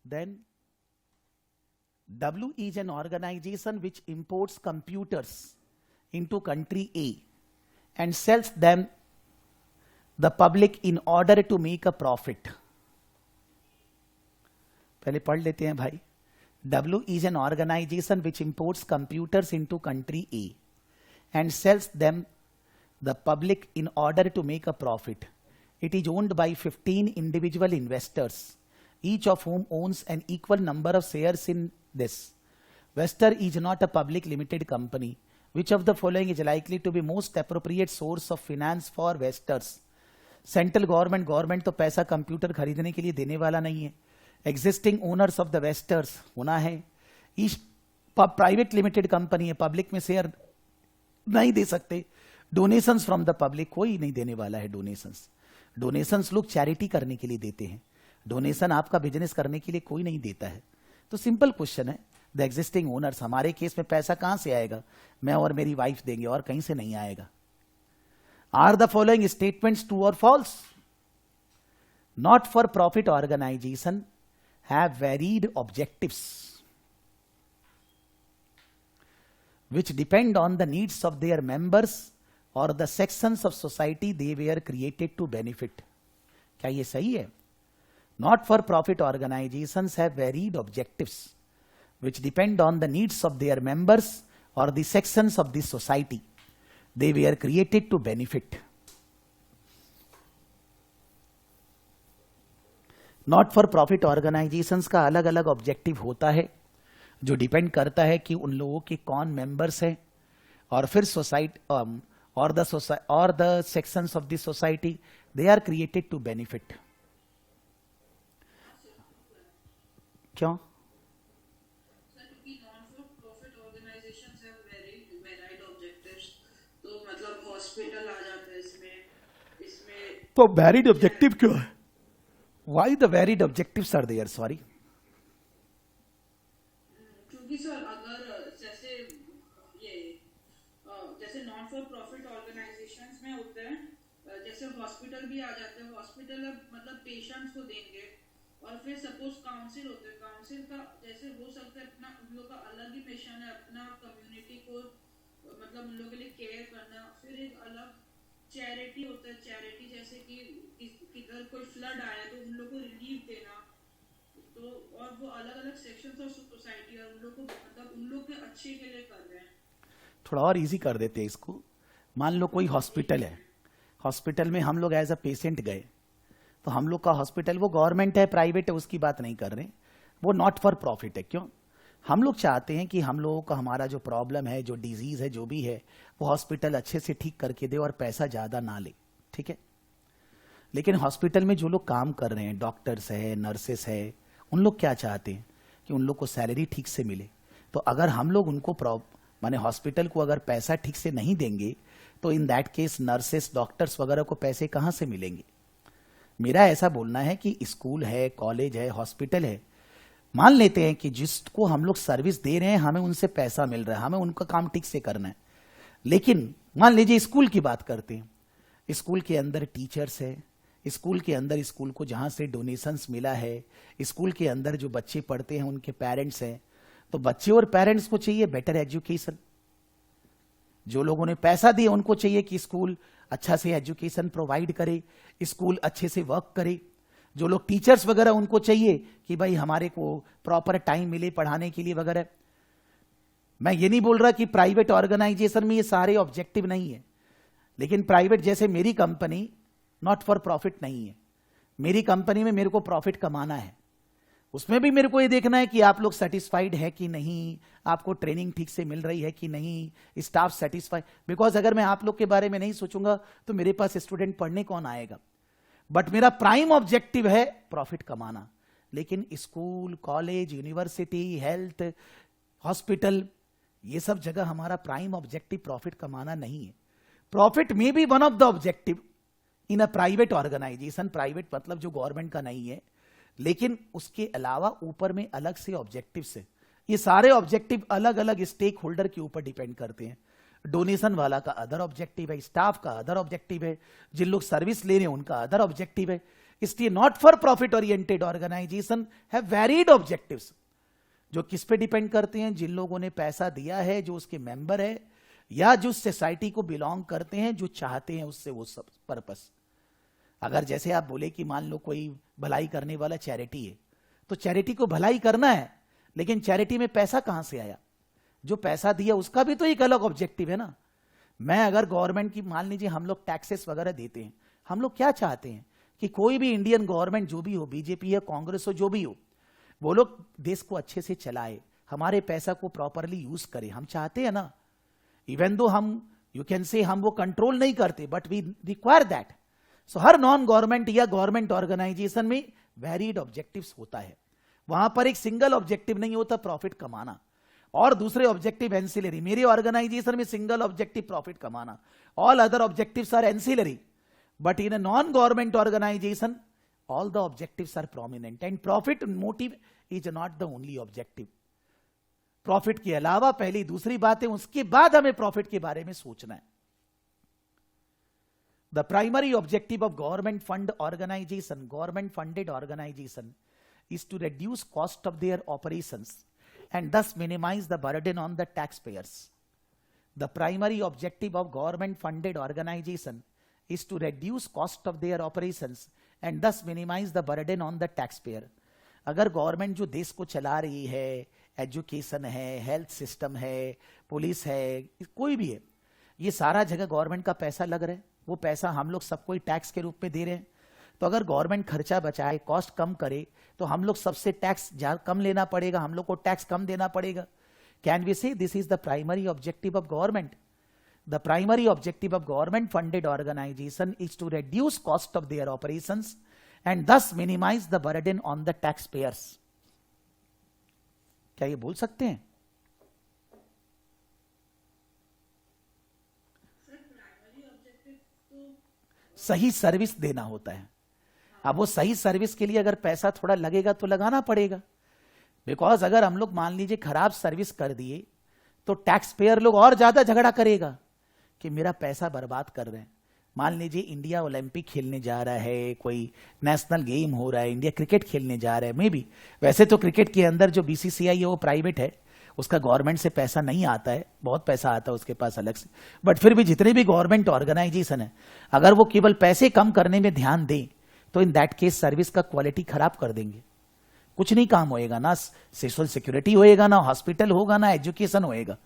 Then W is an organization which imports computers into country A and sells them the public in order to make a profit. पहले पढ़ लेते हैं भाई। W is an organization which imports computers into country A and sells them the public in order to make a profit. It is owned by 15 individual investors, each of whom owns an equal number of shares in this. Vestor is not a public limited company. Which of the following is likely to be most appropriate source of finance for Vestors? Central government तो पैसा computer खरीदने के लिए देने वाला नहीं है। Existing owners of the wasters होना है। ईस्ट प्राइवेट लिमिटेड कंपनी है, पब्लिक में शेयर नहीं दे सकते। डोनेशंस फ्रॉम द पब्लिक कोई नहीं देने वाला है। डोनेशंस लोग चैरिटी करने के लिए देते हैं, डोनेशन आपका बिजनेस करने के लिए कोई नहीं देता है। तो सिंपल क्वेश्चन है, द एग्जिस्टिंग ओनर्स। हमारे केस में पैसा कहां से आएगा? मैं और मेरी वाइफ देंगे और कहीं से नहीं आएगा। Are the following statements true or false? Not for profit organisation have varied objectives which depend on the needs of their members or the sections of society they were created to benefit. क्या ये सही है? Not for profit organizations have varied objectives which depend on the needs of their members or the sections of the society they were created to benefit. Not for profit organizations का अलग अलग objective होता है जो depend करता है कि उन लोगों के कौन मेंबर्स हैं और फिर सोसाइटी और the sections of the society they are created to benefit. क्यों? क्योंकि नॉन फॉर हॉस्पिटल आ जाता है इसमें इसमें तो वैरिड ऑब्जेक्टिव क्यों है? Why the varied objectives are there? Sorry, क्योंकि सर अगर जैसे ये जैसे नॉन फॉर प्रॉफिट ऑर्गेनाइजेशंस में होते हैं जैसे हॉस्पिटल भी आ जाते हैं, हॉस्पिटल अब मतलब पेशेंट्स को देंगे और फिर सपोज काउंसिल होते हैं, काउंसिल का जैसे हो सकता है अपना उन लोग का अलग ही मिशन है, अपना कम्युनिटी को मतलब उन लोगों के लिए केयर करना। फिर एक अलग चैरिटी होता है, चैरिटी जैसे कि किधर कोई फ्लड आया तो उन लोगों को रिलीफ देना, तो और वो अलग अलग सेक्शंस ऑफ सोसाइटी और उन लोग को मतलब उन लोग के अच्छे के लिए कर रहे हैं। थोड़ा और इजी कर देते हैं इसको। मान लो कोई हॉस्पिटल है, हॉस्पिटल में हम लोग एज अ पेशेंट गए, तो हम लोग का हॉस्पिटल वो गवर्नमेंट है प्राइवेट है उसकी बात नहीं कर रहे, वो नॉट फॉर प्रॉफिट है। क्यों? हम लोग चाहते हैं कि हम लोगों का हमारा जो प्रॉब्लम है, जो डिजीज है, जो भी है, वो हॉस्पिटल अच्छे से ठीक करके दे और पैसा ज्यादा ना ले, ठीक है। लेकिन हॉस्पिटल में जो लोग काम कर रहे हैं, डॉक्टर्स है, नर्सेस है, उन लोग क्या चाहते हैं कि उन लोग को सैलरी ठीक से मिले। तो अगर हम लोग उनको माने हॉस्पिटल को अगर पैसा ठीक से नहीं देंगे तो इन दैट केस नर्सेस, डॉक्टर्स वगैरह को पैसे कहां से मिलेंगे? मेरा ऐसा बोलना है कि स्कूल है, कॉलेज है, हॉस्पिटल है, मान लेते हैं कि जिसको हम लोग सर्विस दे रहे हैं हमें उनसे पैसा मिल रहा है, हमें उनका काम ठीक से करना है। लेकिन मान लीजिए स्कूल की बात करते हैं, स्कूल के अंदर टीचर्स है, स्कूल के अंदर स्कूल को जहां से डोनेशंस मिला है, स्कूल के अंदर जो बच्चे पढ़ते हैं उनके पेरेंट्स हैं, तो बच्चे और पेरेंट्स को चाहिए बेटर एजुकेशन। जो लोगों ने पैसा दिया उनको चाहिए कि स्कूल अच्छा से एजुकेशन प्रोवाइड करे, स्कूल अच्छे से वर्क करे। जो लोग टीचर्स वगैरह उनको चाहिए कि भाई हमारे को प्रॉपर टाइम मिले पढ़ाने के लिए वगैरह। मैं ये नहीं बोल रहा कि प्राइवेट ऑर्गेनाइजेशन में ये सारे ऑब्जेक्टिव नहीं है, लेकिन प्राइवेट जैसे मेरी कंपनी नॉट फॉर प्रॉफिट नहीं है, मेरी कंपनी में मेरे को प्रॉफिट कमाना है, उसमें भी मेरे को ये देखना है कि आप लोग सेटिस्फाइड है कि नहीं, आपको ट्रेनिंग ठीक से मिल रही है कि नहीं, स्टाफ सेटिस्फाइड। बिकॉज अगर मैं आप लोग के बारे में नहीं सोचूंगा तो मेरे पास स्टूडेंट पढ़ने कौन आएगा? बट मेरा प्राइम ऑब्जेक्टिव है प्रॉफिट कमाना। लेकिन school, college, university, health, hospital, ये सब जगह हमारा प्राइम ऑब्जेक्टिव प्रॉफिट कमाना नहीं है। प्रॉफिट में be one of the objective in a private organisation, private मतलब जो गवर्नमेंट का नहीं है, लेकिन उसके अलावा ऊपर में अलग से ऑब्जेक्टिव्स है। ये सारे ऑब्जेक्टिव अलग अलग स्टेक होल्डर के ऊपर डिपेंड करते हैं। डोनेशन वाला का अदर ऑब्जेक्टिव है, स्टाफ का अदर ऑब्जेक्टिव है, जिन लोग सर्विस ले रहे हैं उनका अदर ऑब्जेक्टिव है। इसलिए not for profit oriented organisation have varied objectives, जो किस पे डिपेंड करते हैं? जिन लोगों ने पैसा दिया है, जो उसके मेंबर है, या जो सोसाइटी को बिलोंग करते हैं, जो चाहते हैं उससे वो सब पर्पस। अगर जैसे आप बोले कि मान लो कोई भलाई करने वाला चैरिटी है, तो चैरिटी को भलाई करना है, लेकिन चैरिटी में पैसा कहां से आया? जो पैसा दिया उसका भी तो एक अलग ऑब्जेक्टिव है ना। मैं अगर गवर्नमेंट की, मान लीजिए हम लोग टैक्सेस वगैरह देते हैं, हम लोग क्या चाहते हैं कि कोई भी इंडियन गवर्नमेंट जो भी हो, बीजेपी या कांग्रेस हो, जो भी हो, वो लोग देश को अच्छे से चलाए, हमारे पैसा को प्रॉपरली यूज करे, हम चाहते हैं ना। इवन दो हम, यू कैन से हम वो कंट्रोल नहीं करते, but we require that. So हर नॉन गवर्नमेंट या गवर्नमेंट ऑर्गेनाइजेशन में वैरिड ऑब्जेक्टिव्स होता है। वहां पर एक सिंगल ऑब्जेक्टिव नहीं होता प्रॉफिट कमाना, और दूसरे ऑब्जेक्टिव एंसिलरी। मेरे ऑर्गेनाइजेशन में सिंगल ऑब्जेक्टिव प्रॉफिट कमाना, all other objectives are ancillary. But in a non government organisation all the objectives are prominent and profit motive is not the only objective. Profit के अलावा पहली दूसरी बातें, उसके बाद हमें प्रॉफिट के बारे में सोचना है। The primary objective of government fund organization, government funded organization, is to reduce cost of their operations and thus minimize the burden on the taxpayers. The primary objective of government funded organization is to reduce cost of their operations and thus minimize the burden on the taxpayer. अगर government जो देश को चला रही है, education है, health system है, police है, कोई भी है, ये सारा जगह गवर्नमेंट का पैसा लग रहा है, वो पैसा हम लोग सबको टैक्स के रूप में दे रहे हैं। तो अगर गवर्नमेंट खर्चा बचाए, कॉस्ट कम करे, तो हम लोग सबसे टैक्स कम लेना पड़ेगा, हम लोग को टैक्स कम देना पड़ेगा। कैन वी से this is the primary objective of government? The primary objective of government funded organization is to reduce cost of their operations and thus minimize the burden on the taxpayers. क्या ये बोल सकते हैं? Sir primary objective सही service देना होता है। अब वो सही सर्विस के लिए अगर पैसा थोड़ा लगेगा तो लगाना पड़ेगा, बिकॉज अगर हम लोग मान लीजिए खराब सर्विस कर दिए तो टैक्स पेयर लोग और ज्यादा झगड़ा करेगा कि मेरा पैसा बर्बाद कर रहे हैं। मान लीजिए इंडिया ओलंपिक खेलने जा रहा है, कोई नेशनल गेम हो रहा है, इंडिया क्रिकेट खेलने जा रहा है, मे बी वैसे तो क्रिकेट के अंदर जो बीसीसीआई है वो प्राइवेट है, उसका गवर्नमेंट से पैसा नहीं आता है, बहुत पैसा आता है उसके पास अलग से, बट फिर भी जितने भी गवर्नमेंट ऑर्गेनाइजेशन है अगर वो केवल पैसे कम करने में ध्यान दें तो इन दैट केस सर्विस का क्वालिटी खराब कर देंगे, कुछ नहीं काम होएगा, ना सोशल सिक्योरिटी होएगा, ना हॉस्पिटल होगा, ना एजुकेशन होएगा।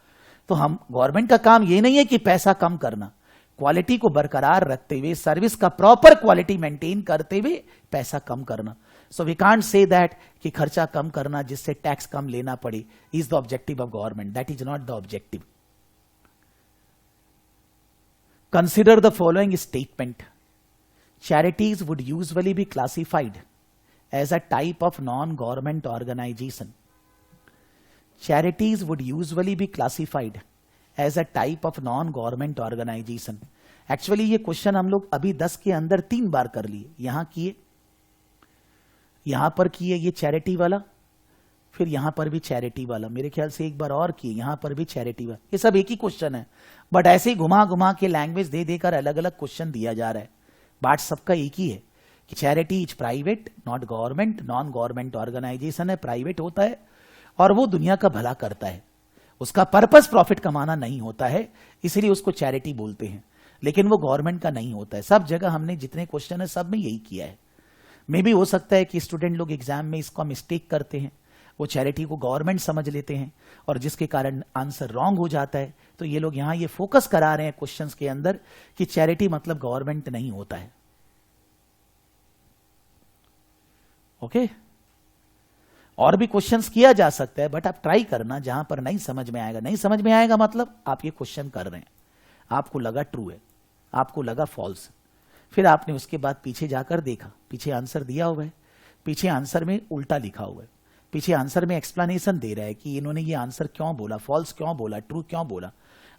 तो हम गवर्नमेंट का काम ये नहीं है कि पैसा कम करना, क्वालिटी को बरकरार रखते हुए, सर्विस का प्रॉपर क्वालिटी मेंटेन करते हुए पैसा कम करना। So we can't say that कि खर्चा कम करना जिससे टैक्स कम लेना पड़े is the objective of government, that is not the objective. Consider the following statement, charities would usually be classified as a type of non-government organization. Charities would usually be classified as a type of non-government organization. Actually ये question हम लोग अभी 10 के अंदर 3 बार कर लिए, यहां किए, यहां पर किए ये चैरिटी वाला, फिर यहां पर भी चैरिटी वाला, मेरे ख्याल से एक बार और किए, यहां पर भी चैरिटी वाला। ये सब एक ही क्वेश्चन है, बट ऐसे ही घुमा घुमा के लैंग्वेज दे देकर अलग अलग क्वेश्चन दिया जा रहा है। बात सबका एक ही है कि charity is private, not government, non government organisation है, प्राइवेट होता है और वो दुनिया का भला करता है, उसका पर्पस प्रॉफिट कमाना नहीं होता है, इसलिए उसको चैरिटी बोलते हैं, लेकिन वो गवर्नमेंट का नहीं होता है। सब जगह हमने जितने क्वेश्चन है सब में यही किया है। मे भी हो सकता है कि स्टूडेंट लोग एग्जाम में इसका मिस्टेक करते हैं, वो चैरिटी को गवर्नमेंट समझ लेते हैं और जिसके कारण आंसर रॉन्ग हो जाता है। तो ये लोग यहां ये फोकस करा रहे हैं क्वेश्चंस के अंदर कि चैरिटी मतलब गवर्नमेंट नहीं होता है। ओके, और भी क्वेश्चंस किया जा सकता है, बट आप ट्राई करना, जहां पर नहीं समझ में आएगा, नहीं समझ में आएगा मतलब आप ये क्वेश्चन कर रहे हैं, आपको लगा ट्रू है, आपको लगा फॉल्स, फिर आपने उसके बाद पीछे जाकर देखा, पीछे आंसर दिया हुआ है, पीछे आंसर में उल्टा लिखा हुआ है, पीछे आंसर में एक्सप्लेनेशन दे रहा है कि इन्होंने ये आंसर क्यों बोला, फॉल्स क्यों बोला, ट्रू क्यों बोला,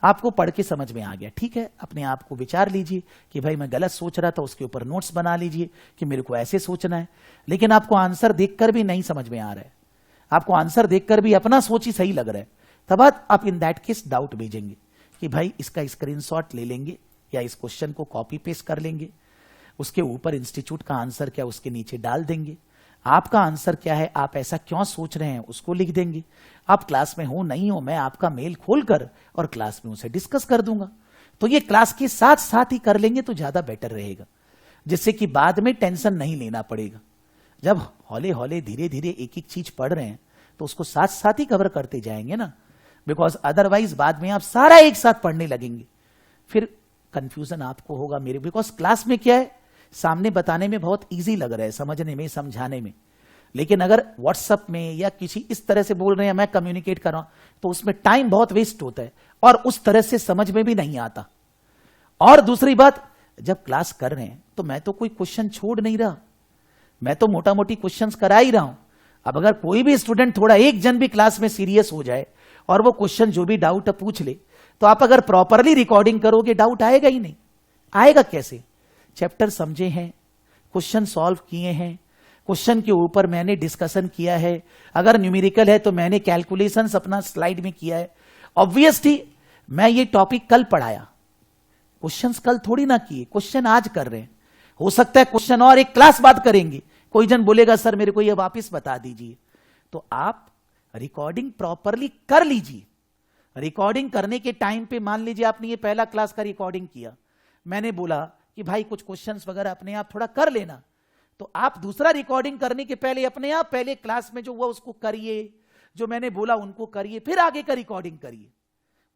आपको पढ़ के समझ में आ गया। ठीक है, अपने आप को विचार लीजिए कि भाई मैं गलत सोच रहा था, उसके ऊपर नोट्स बना लीजिए कि मेरे को ऐसे सोचना है, लेकिन आपको आंसर देखकर भी नहीं समझ में आ रहा है, आपको आंसर देखकर भी अपना सोच ही सही लग रहा है, तब आप इन दैट केस डाउट भेजेंगे कि भाई इसका स्क्रीनशॉट ले लेंगे या इस क्वेश्चन को कॉपी पेस्ट कर लेंगे, उसके ऊपर इंस्टीट्यूट का आंसर क्या उसके नीचे डाल देंगे, आपका आंसर क्या है, आप ऐसा क्यों सोच रहे हैं उसको लिख देंगे। आप क्लास में हो नहीं हो, मैं आपका मेल खोलकर और क्लास में उसे डिस्कस कर दूंगा। तो ये क्लास के साथ साथ ही कर लेंगे तो ज्यादा बेटर रहेगा, जिससे कि बाद में टेंशन नहीं लेना पड़ेगा। जब हौले हौले धीरे धीरे एक एक चीज पढ़ रहे हैं तो उसको साथ साथ ही कवर करते जाएंगे ना, बिकॉज अदरवाइज बाद में आप सारा एक साथ पढ़ने लगेंगे, फिर कंफ्यूजन आपको होगा मेरे, बिकॉज क्लास में क्या है, सामने बताने में बहुत इजी लग रहा है, समझने में, समझाने में, लेकिन अगर व्हाट्सएप में या किसी इस तरह से बोल रहे हैं, मैं कम्युनिकेट कर रहा हूं, तो उसमें टाइम बहुत वेस्ट होता है और उस तरह से समझ में भी नहीं आता। और दूसरी बात, जब क्लास कर रहे हैं तो मैं तो कोई क्वेश्चन छोड़ नहीं रहा, मैं तो मोटा मोटी क्वेश्चन करा ही रहा हूं। अब अगर कोई भी स्टूडेंट थोड़ा एक जन भी क्लास में सीरियस हो जाए और वो क्वेश्चन जो भी डाउट पूछ ले, तो आप अगर प्रॉपरली रिकॉर्डिंग करोगे डाउट आएगा ही नहीं। आएगा कैसे? चैप्टर समझे हैं, क्वेश्चन सॉल्व किए हैं, क्वेश्चन के ऊपर मैंने डिस्कशन किया है, अगर न्यूमेरिकल है तो मैंने कैलकुलेशंस अपना स्लाइड में किया है। ऑब्वियसली मैं ये टॉपिक कल पढ़ाया, क्वेश्चंस कल थोड़ी ना किए, क्वेश्चन आज कर रहे हैं। हो सकता है क्वेश्चन और एक क्लास बाद करेंगे, कोई जन बोलेगा सर मेरे को ये वापस बता दीजिए, तो आप रिकॉर्डिंग प्रॉपरली कर लीजिए। रिकॉर्डिंग करने के टाइम पे मान लीजिए आपने ये पहला क्लास का रिकॉर्डिंग किया, मैंने बोला कि भाई कुछ क्वेश्चंस वगैरह अपने आप थोड़ा कर लेना, तो आप दूसरा रिकॉर्डिंग करने के पहले अपने आप पहले क्लास में जो हुआ उसको करिए, जो मैंने बोला उनको करिए, फिर आगे का रिकॉर्डिंग करिए,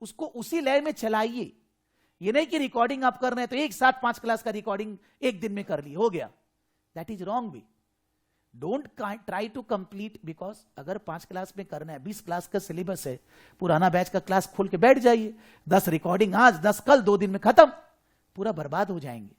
उसको उसी लय में चलाइए। ये नहीं कि रिकॉर्डिंग आप कर रहे हैं तो एक साथ 5 क्लास का रिकॉर्डिंग एक दिन में कर ली, हो गया, that is wrong way. Don't try to complete, because अगर 5 क्लास में करना है, 20 क्लास का सिलेबस है, पुराना बैच का क्लास खोल के बैठ जाइए, 10 रिकॉर्डिंग आज 10 कल, 2 दिन में खत्म, पूरा बर्बाद हो जाएंगे।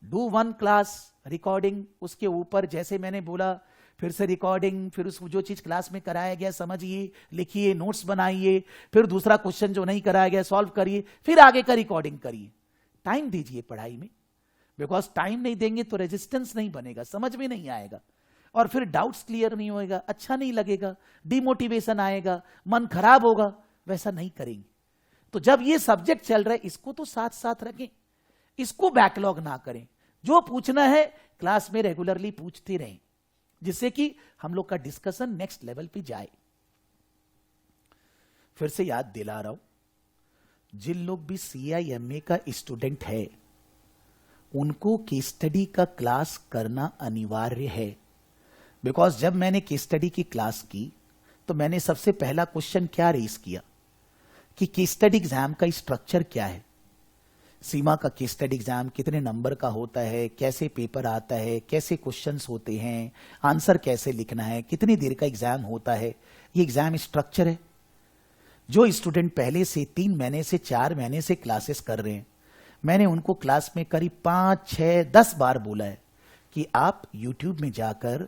डू 1 क्लास रिकॉर्डिंग, उसके ऊपर जैसे मैंने बोला फिर से रिकॉर्डिंग, फिर उस जो चीज क्लास में कराया गया समझिए, लिखिए, नोट्स बनाइए, फिर दूसरा क्वेश्चन जो नहीं कराया गया सॉल्व करिए, फिर आगे का रिकॉर्डिंग करिए। टाइम दीजिए पढ़ाई में, बिकॉज टाइम नहीं देंगे तो रेजिस्टेंस नहीं बनेगा, समझ में नहीं आएगा, और फिर डाउट्स क्लियर नहीं होएगा, अच्छा नहीं लगेगा, डिमोटिवेशन आएगा, मन खराब होगा, वैसा नहीं करेंगे। तो जब ये सब्जेक्ट चल रहा है इसको तो साथ साथ रखें, इसको बैकलॉग ना करें। जो पूछना है क्लास में रेगुलरली पूछते रहें, जिससे कि हम लोग का डिस्कशन नेक्स्ट लेवल पे जाए। फिर से याद दिला रहा हूं, जिन लोग भी CIMA का स्टूडेंट है उनको केस स्टडी का क्लास करना अनिवार्य है। बिकॉज जब मैंने केस स्टडी की क्लास की तो मैंने सबसे पहला क्वेश्चन क्या रेज किया कि केस स्टडी एग्जाम का स्ट्रक्चर क्या है, सीमा का केस स्टडी एग्जाम कितने नंबर का होता है, कैसे पेपर आता है, कैसे क्वेश्चंस होते हैं, आंसर कैसे लिखना है, कितनी देर का एग्जाम होता है, ये एग्जाम स्ट्रक्चर है। जो स्टूडेंट पहले से 3 महीने से 4 महीने से क्लासेस कर रहे हैं, मैंने उनको क्लास में करीब 5, 6, 10 बार बोला है कि आप यूट्यूब में जाकर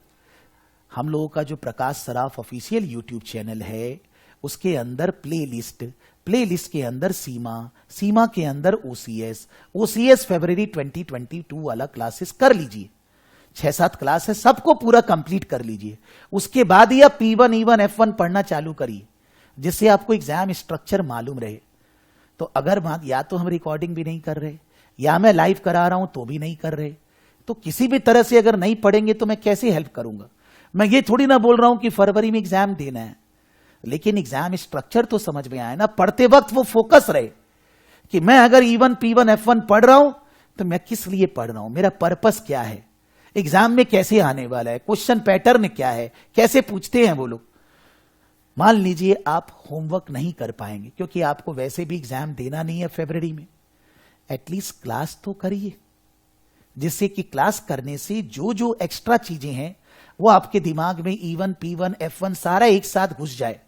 हम लोगों का जो प्रकाश सराफ ऑफिशियल यूट्यूब चैनल है उसके अंदर प्लेलिस्ट के अंदर सीमा के अंदर ओसीएस फरवरी 2022 वाला क्लासेस कर लीजिए। 6-7 क्लास है, सबको पूरा कंप्लीट कर लीजिए। उसके बाद ही आप P1, E1, F1 पढ़ना चालू करिए, जिससे आपको एग्जाम स्ट्रक्चर मालूम रहे। तो अगर या तो हम रिकॉर्डिंग भी नहीं कर रहे या मैं लाइव करा रहा हूं तो भी नहीं कर रहे, तो किसी भी तरह से अगर नहीं पढ़ेंगे तो मैं कैसे हेल्प करूंगा। मैं ये थोड़ी ना बोल रहा हूं कि फरवरी में एग्जाम देना है, लेकिन एग्जाम स्ट्रक्चर तो समझ में आए ना, पढ़ते वक्त वो फोकस रहे कि मैं अगर E1, P1, F1 पढ़ रहा हूं तो मैं किस लिए पढ़ रहा हूं, मेरा पर्पस क्या है, एग्जाम में कैसे आने वाला है, क्वेश्चन पैटर्न क्या है, कैसे पूछते हैं वो लोग। मान लीजिए आप होमवर्क नहीं कर पाएंगे क्योंकि आपको वैसे भी एग्जाम देना नहीं है फरवरी में, एटलीस्ट क्लास तो करिए, जिससे कि क्लास करने से जो जो एक्स्ट्रा चीजें हैं वो आपके दिमाग में E1, P1, F1 सारा एक साथ घुस जाए,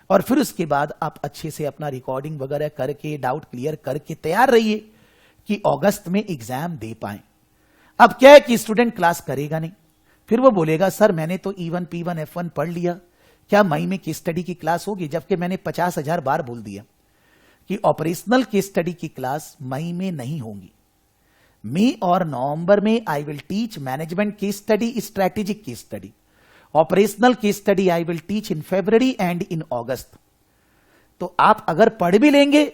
और फिर उसके बाद आप अच्छे से अपना रिकॉर्डिंग वगैरह करके डाउट क्लियर करके तैयार रहिए कि अगस्त में एग्जाम दे पाए। अब क्या है कि स्टूडेंट क्लास करेगा नहीं, फिर वो बोलेगा सर मैंने तो E1, P1, F1 पढ़ लिया, क्या मई में केस स्टडी की क्लास होगी, जबकि मैंने 50,000 बार बोल दिया कि ऑपरेशनल केस स्टडी की क्लास मई में नहीं होगी। मई और नवंबर में I will teach management case study, strategic case study, operational case study I will teach in February and in August. तो आप अगर पढ़ भी लेंगे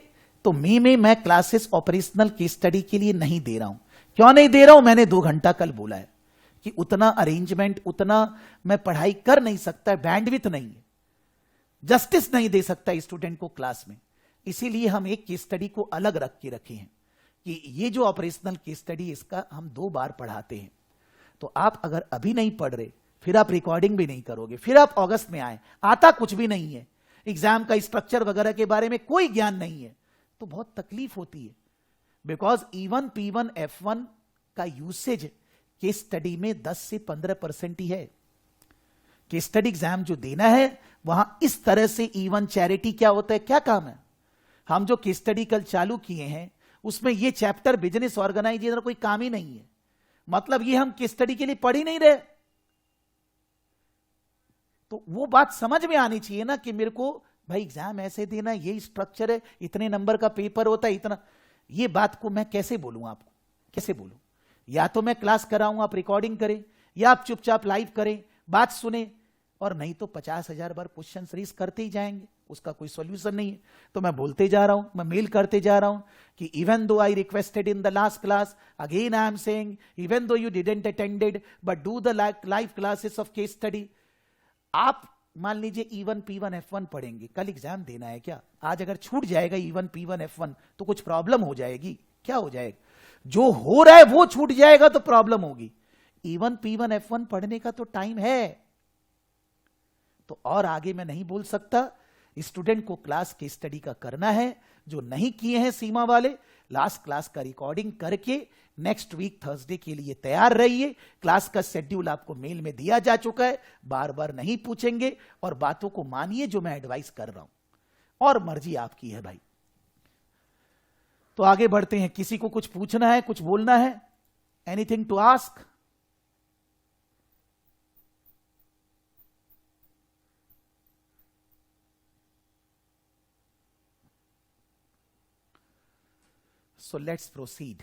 तो मई में मैं क्लासेस ऑपरेशनल केस स्टडी के लिए नहीं दे रहा हूं। क्यों नहीं दे रहा हूं, मैंने 2 घंटा कल बोला है कि उतना अरेंजमेंट, उतना मैं पढ़ाई कर नहीं सकता, बैंडविड्थ नहीं है, जस्टिस नहीं दे सकता स्टूडेंट को क्लास में। इसीलिए हम एक केस स्टडी को अलग रख के रखे हैं कि ये जो ऑपरेशनल केस स्टडी इसका हम 2 बार पढ़ाते हैं। तो आप अगर अभी नहीं पढ़ रहे, फिर आप रिकॉर्डिंग भी नहीं करोगे, फिर आप अगस्त में आए, आता कुछ भी नहीं है, एग्जाम का स्ट्रक्चर वगैरह के बारे में कोई ज्ञान नहीं है, तो बहुत तकलीफ होती है। बिकॉज E1, P1, F1 का यूसेज केस स्टडी में 10 से 15% ही है। केस स्टडी एग्जाम जो देना है वहां इस तरह से E1 चैरिटी क्या होता है, क्या काम है। हम जो केस स्टडी कल चालू किए हैं उसमें ये चैप्टर बिजनेस ऑर्गेनाइजेशन कोई काम ही नहीं है, मतलब ये हम केस स्टडी के लिए पढ़ ही नहीं रहे। तो वो बात समझ में आनी चाहिए ना कि मेरे को भाई एग्जाम ऐसे देना, ये स्ट्रक्चर है, इतने नंबर का पेपर होता है, इतना। ये बात को मैं कैसे बोलूं आपको, कैसे बोलूं। या तो मैं क्लास कराऊं, आप रिकॉर्डिंग करें, या आप चुपचाप लाइव करें, बात सुने, और नहीं तो 50,000 बार क्वेश्चन सीरीज करते ही जाएंगे, उसका कोई सॉल्यूशन नहीं है। तो मैं बोलते जा रहा हूं, मैं मेल करते जा रहा हूं कि even though I requested in the last class, again I am saying even though you didn't attended but do the live classes of case study. आप मान लीजिए E1, P1, F1 पढ़ेंगे, कल एग्जाम देना है क्या, आज अगर छूट जाएगा E1, P1, F1 तो कुछ प्रॉब्लम हो जाएगी, क्या हो जाएगा, जो हो रहा है वो छूट जाएगा तो प्रॉब्लम होगी। E1, P1, F1 पढ़ने का तो टाइम है, तो और आगे मैं नहीं बोल सकता। स्टूडेंट को क्लास केस स्टडी का करना है, जो नहीं किए हैं सीमा वाले, लास्ट क्लास का रिकॉर्डिंग करके नेक्स्ट वीक थर्सडे के लिए तैयार रहिए। क्लास का शेड्यूल आपको मेल में दिया जा चुका है, बार बार नहीं पूछेंगे, और बातों को मानिए जो मैं एडवाइस कर रहा हूं, और मर्जी आपकी है भाई। तो आगे बढ़ते हैं, किसी को कुछ पूछना है, कुछ बोलना है, anything to ask? So let's proceed.